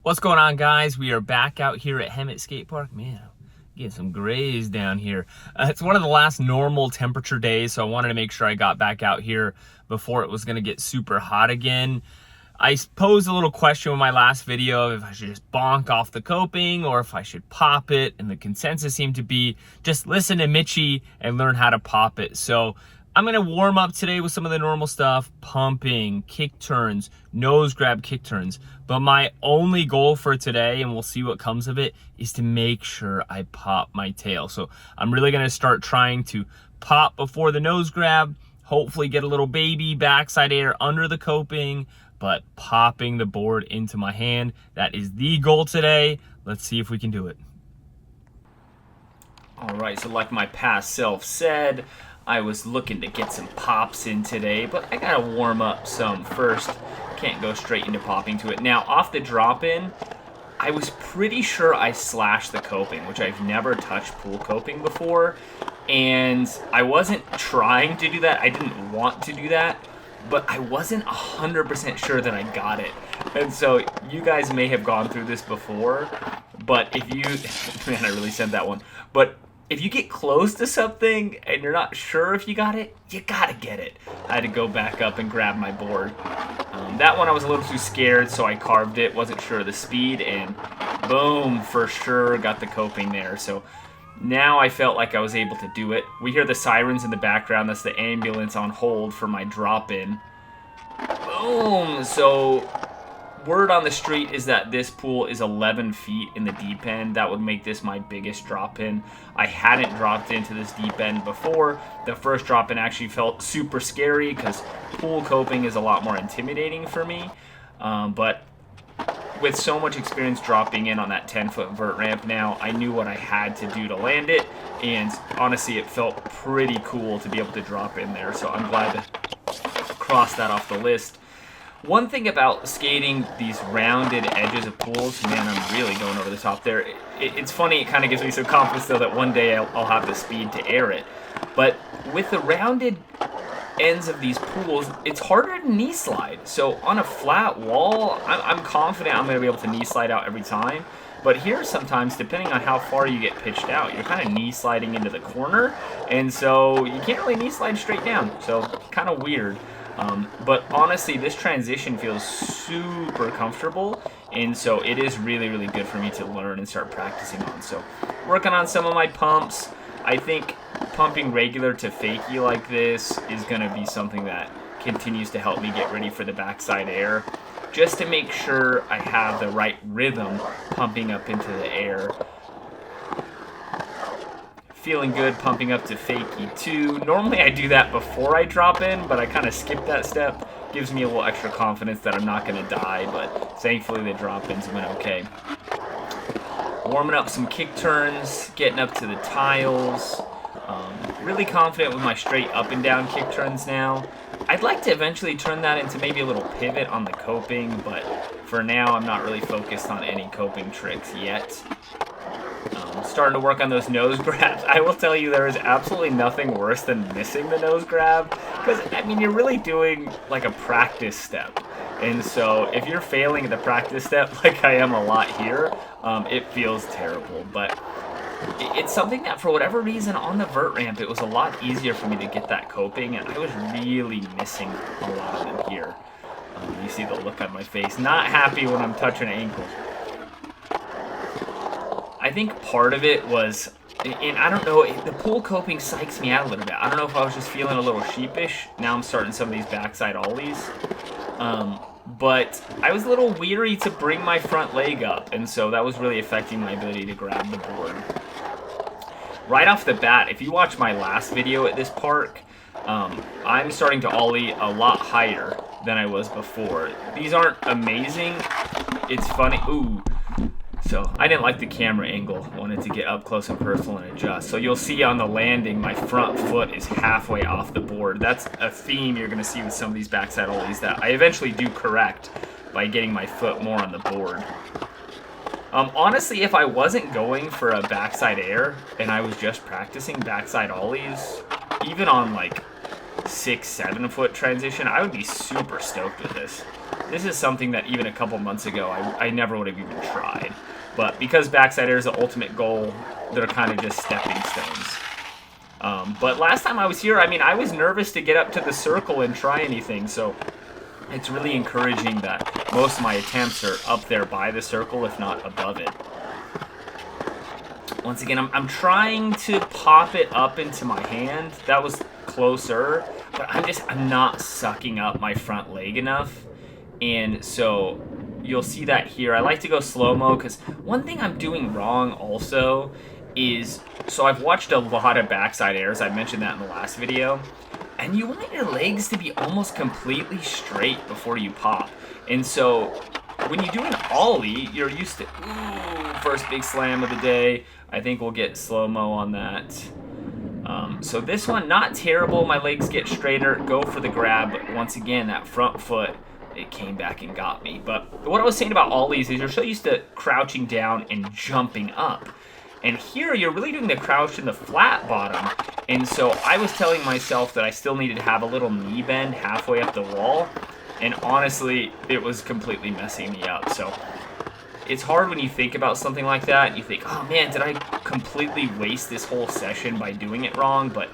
What's going on, guys? We are back out here at Hemet Skate Park. Man, getting some grays down here. It's one of the last normal temperature days, so I wanted to make sure I got back out here before it was going to get super hot again. I posed a little question in my last video if I should just bonk off the coping or if I should pop it, and the consensus seemed to be just listen to Mitchie and learn how to pop it. So I'm gonna warm up today with some of the normal stuff, pumping, kick turns, nose grab kick turns. But my only goal for today, and we'll see what comes of it, is to make sure I pop my tail. So I'm really gonna start trying to pop before the nose grab, hopefully get a little baby backside air under the coping, but popping the board into my hand. That is the goal today. Let's see if we can do it. All right, so like my past self said, I was looking to get some pops in today, but I gotta warm up some first. Can't go straight into popping to it. Now, off the drop-in, I was pretty sure I slashed the coping, which I've never touched pool coping before, and I wasn't trying to do that. I didn't want to do that, but I wasn't 100% sure that I got it. And so you guys may have gone through this before, but if you, man, I really sent that one, but if you get close to something and you're not sure if you got it, you gotta get it. I had to go back up and grab my board. That one I was a little too scared, so I carved it, wasn't sure of the speed, and boom, for sure got the coping there. So now I felt like I was able to do it. We hear the sirens in the background. That's the ambulance on hold for my drop-in. Boom! So word on the street is that this pool is 11 feet in the deep end. That would make this my biggest drop-in. I hadn't dropped into this deep end before. The first drop-in actually felt super scary because pool coping is a lot more intimidating for me. But with so much experience dropping in on that 10-foot vert ramp now, I knew what I had to do to land it, and honestly, it felt pretty cool to be able to drop in there, so I'm glad to cross that off the list. One thing about skating these rounded edges of pools, man, I'm really going over the top there. It's funny, it kind of gives me some confidence, though, that one day I'll have the speed to air it. But with the rounded ends of these pools, it's harder to knee slide. So on a flat wall, I'm confident I'm going to be able to knee slide out every time. But here sometimes, depending on how far you get pitched out, you're kind of knee sliding into the corner. And so you can't really knee slide straight down. So kind of weird. But honestly, this transition feels super comfortable, and so it is really, really good for me to learn and start practicing on. So working on some of my pumps. I think pumping regular to fakie like this is going to be something that continues to help me get ready for the backside air, just to make sure I have the right rhythm pumping up into the air. Feeling good pumping up to fakie 2. Normally I do that before I drop in, but I kind of skip that step. Gives me a little extra confidence that I'm not going to die, but thankfully the drop-ins went okay. Warming up some kick turns, getting up to the tiles. Really confident with my straight up and down kick turns now. I'd like to eventually turn that into maybe a little pivot on the coping, but for now I'm not really focused on any coping tricks yet. Starting to work on those nose grabs. I will tell you, there is absolutely nothing worse than missing the nose grab, because I mean, you're really doing like a practice step, and so if you're failing at the practice step like I am a lot here, it feels terrible. But it's something that for whatever reason on the vert ramp, it was a lot easier for me to get that coping, and I was really missing a lot of them here. You see the look on my face, not happy when I'm touching ankles. I think part of it was, and I don't know, the pool coping psychs me out a little bit. I don't know if I was just feeling a little sheepish. Now I'm starting some of these backside ollies. But I was a little weary to bring my front leg up, and so that was really affecting my ability to grab the board. Right off the bat, if you watch my last video at this park, I'm starting to ollie a lot higher than I was before. These aren't amazing. It's funny. Ooh. So I didn't like the camera angle, wanted to get up close and personal and adjust. So you'll see on the landing, my front foot is halfway off the board. That's a theme you're gonna see with some of these backside ollies that I eventually do correct by getting my foot more on the board. Honestly, if I wasn't going for a backside air and I was just practicing backside ollies, even on like 6-7 foot transition, I would be super stoked with this. This is something that even a couple months ago I never would have even tried. But because backside air is the ultimate goal, they're kind of just stepping stones. But last time I was here, I mean, I was nervous to get up to the circle and try anything, so it's really encouraging that most of my attempts are up there by the circle, if not above it. Once again, I'm trying to pop it up into my hand. That was closer, but I'm not sucking up my front leg enough. And so you'll see that here. I like to go slow-mo because one thing I'm doing wrong also is, so I've watched a lot of backside airs. I mentioned that in the last video. And you want your legs to be almost completely straight before you pop. And so when you do an ollie, you're used to, ooh, first big slam of the day. I think we'll get slow-mo on that. So this one, not terrible. My legs get straighter, go for the grab. But once again, that front foot, it came back and got me. But what I was saying about ollies is you're so used to crouching down and jumping up. And here, you're really doing the crouch in the flat bottom. And so I was telling myself that I still needed to have a little knee bend halfway up the wall. And honestly, it was completely messing me up. So it's hard when you think about something like that. You think, oh man, did I completely waste this whole session by doing it wrong? But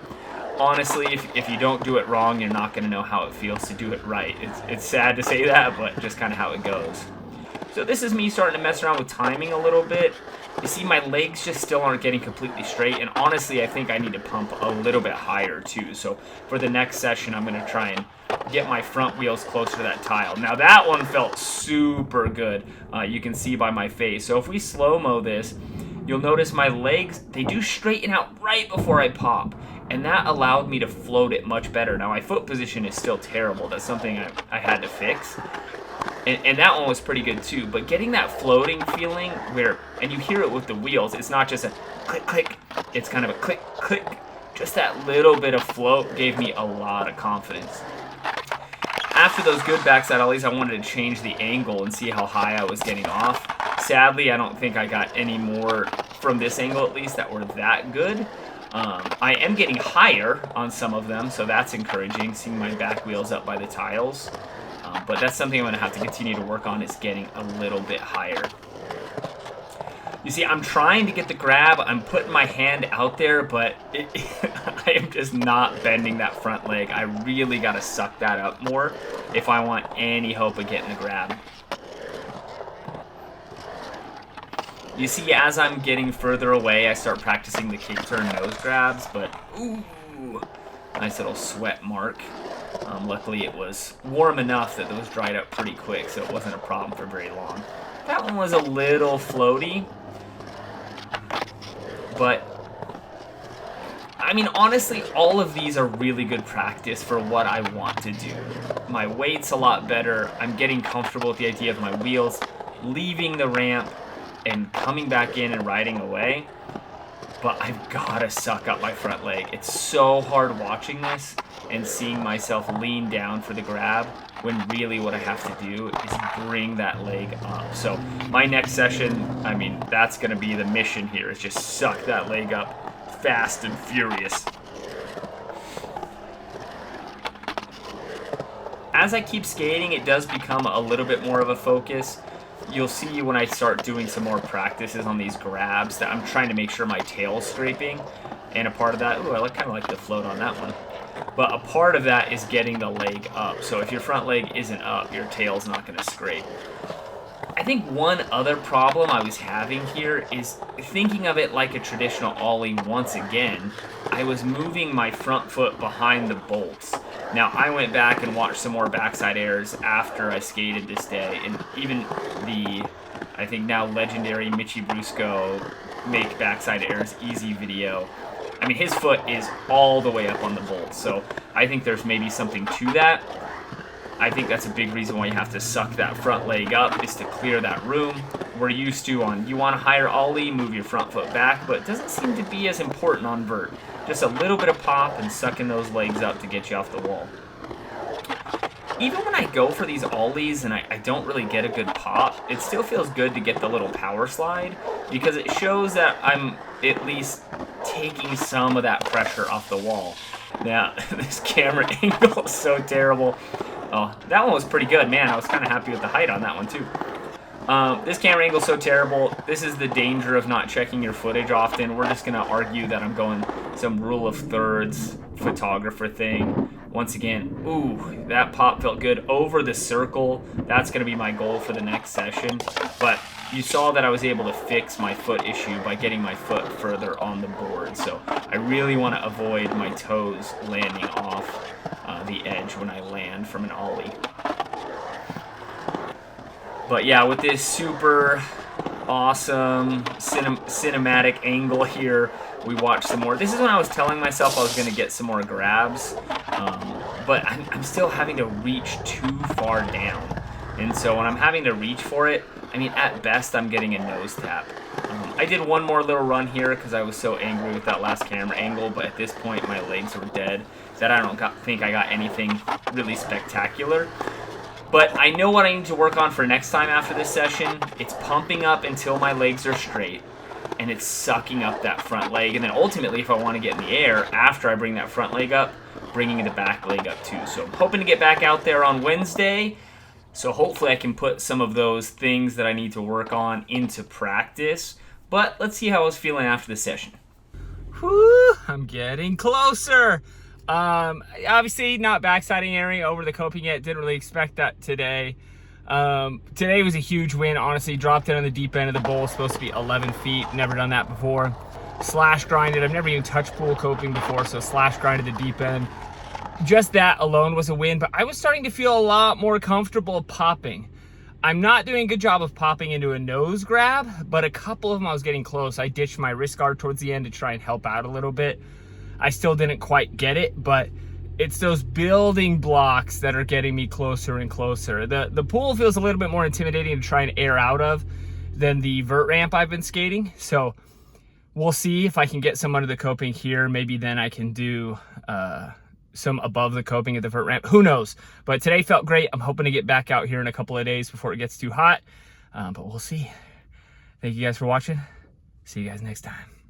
honestly, if you don't do it wrong, you're not going to know how it feels to do it right. It's sad to say that, but just kind of how it goes. So this is me starting to mess around with timing a little bit. You see, my legs just still aren't getting completely straight, and honestly, I think I need to pump a little bit higher too. So for the next session, I'm going to try and get my front wheels closer to that tile. Now that one felt super good. You can see by my face. So if we slow-mo this, you'll notice my legs, they do straighten out right before I pop. And that allowed me to float it much better. Now my foot position is still terrible. That's something I had to fix. And that one was pretty good too. But getting that floating feeling where, and you hear it with the wheels, it's not just a click, click. It's kind of a click, click. Just that little bit of float gave me a lot of confidence. After those good backside ollies, I wanted to change the angle and see how high I was getting off. Sadly, I don't think I got any more from this angle, at least, that were that good. I am getting higher on some of them, so that's encouraging, seeing my back wheels up by the tiles. But that's something I'm going to have to continue to work on, is getting a little bit higher. You see, I'm trying to get the grab. I'm putting my hand out there, but I am just not bending that front leg. I really got to suck that up more if I want any hope of getting the grab. You see, as I'm getting further away, I start practicing the kick turn nose grabs, but ooh, nice little sweat mark. Luckily, it was warm enough that those dried up pretty quick, so it wasn't a problem for very long. That one was a little floaty, but I mean, honestly, all of these are really good practice for what I want to do. My weight's a lot better. I'm getting comfortable with the idea of my wheels leaving the ramp and coming back in and riding away. But I've got to suck up my front leg. It's so hard watching this and seeing myself lean down for the grab when really what I have to do is bring that leg up. So my next session, I mean, that's going to be the mission here, is just suck that leg up fast and furious. As I keep skating, it does become a little bit more of a focus. You'll see when I start doing some more practices on these grabs that I'm trying to make sure my tail's scraping. And a part of that, ooh, I kind of like the float on that one. But a part of that is getting the leg up. So if your front leg isn't up, your tail's not going to scrape. I think one other problem I was having here is thinking of it like a traditional ollie once again. I was moving my front foot behind the bolts. Now, I went back and watched some more backside airs after I skated this day, and even the, I think now legendary Mitchie Brusco Make Backside Airs Easy video. I mean, his foot is all the way up on the bolts, so I think there's maybe something to that. I think that's a big reason why you have to suck that front leg up, is to clear that room. We're used to on, you want a higher ollie, move your front foot back, but it doesn't seem to be as important on vert. Just a little bit of pop and sucking those legs up to get you off the wall. Even when I go for these ollies and I don't really get a good pop, it still feels good to get the little power slide, because it shows that I'm at least taking some of that pressure off the wall. Now, this camera angle is so terrible. Oh, that one was pretty good, man. I was kind of happy with the height on that one too. This camera angle is so terrible. This is the danger of not checking your footage often. We're just going to argue that I'm going some rule of thirds photographer thing. Once again, ooh, that pop felt good over the circle. That's going to be my goal for the next session. But you saw that I was able to fix my foot issue by getting my foot further on the board. So I really want to avoid my toes landing off the edge when I land from an ollie. But yeah, with this super awesome cinematic angle here, we watch some more. This is when I was telling myself I was going to get some more grabs, but I'm still having to reach too far down. And so when I'm having to reach for it, I mean, at best, I'm getting a nose tap. I did one more little run here because I was so angry with that last camera angle, but at this point, my legs were dead, that I don't think I got anything really spectacular. But I know what I need to work on for next time after this session. It's pumping up until my legs are straight, and it's sucking up that front leg. And then ultimately, if I want to get in the air, after I bring that front leg up, bringing the back leg up too. So I'm hoping to get back out there on Wednesday. So hopefully I can put some of those things that I need to work on into practice. But let's see how I was feeling after the session. Whew, I'm getting closer. Obviously not backsiding area over the coping yet. Didn't really expect that today. Today was a huge win. Honestly, dropped in on the deep end of the bowl. Supposed to be 11 feet. Never done that before. Slash grinded. I've never even touched pool coping before, so slash grinded the deep end. Just that alone was a win, but I was starting to feel a lot more comfortable popping. I'm not doing a good job of popping into a nose grab, but a couple of them I was getting close. I ditched my wrist guard towards the end to try and help out a little bit. I still didn't quite get it, but it's those building blocks that are getting me closer and closer. The pool feels a little bit more intimidating to try and air out of than the vert ramp I've been skating. So we'll see if I can get some under the coping here. Maybe then I can do some above the coping at the vert ramp. Who knows? But today felt great. I'm hoping to get back out here in a couple of days before it gets too hot. But we'll see. Thank you guys for watching. See you guys next time.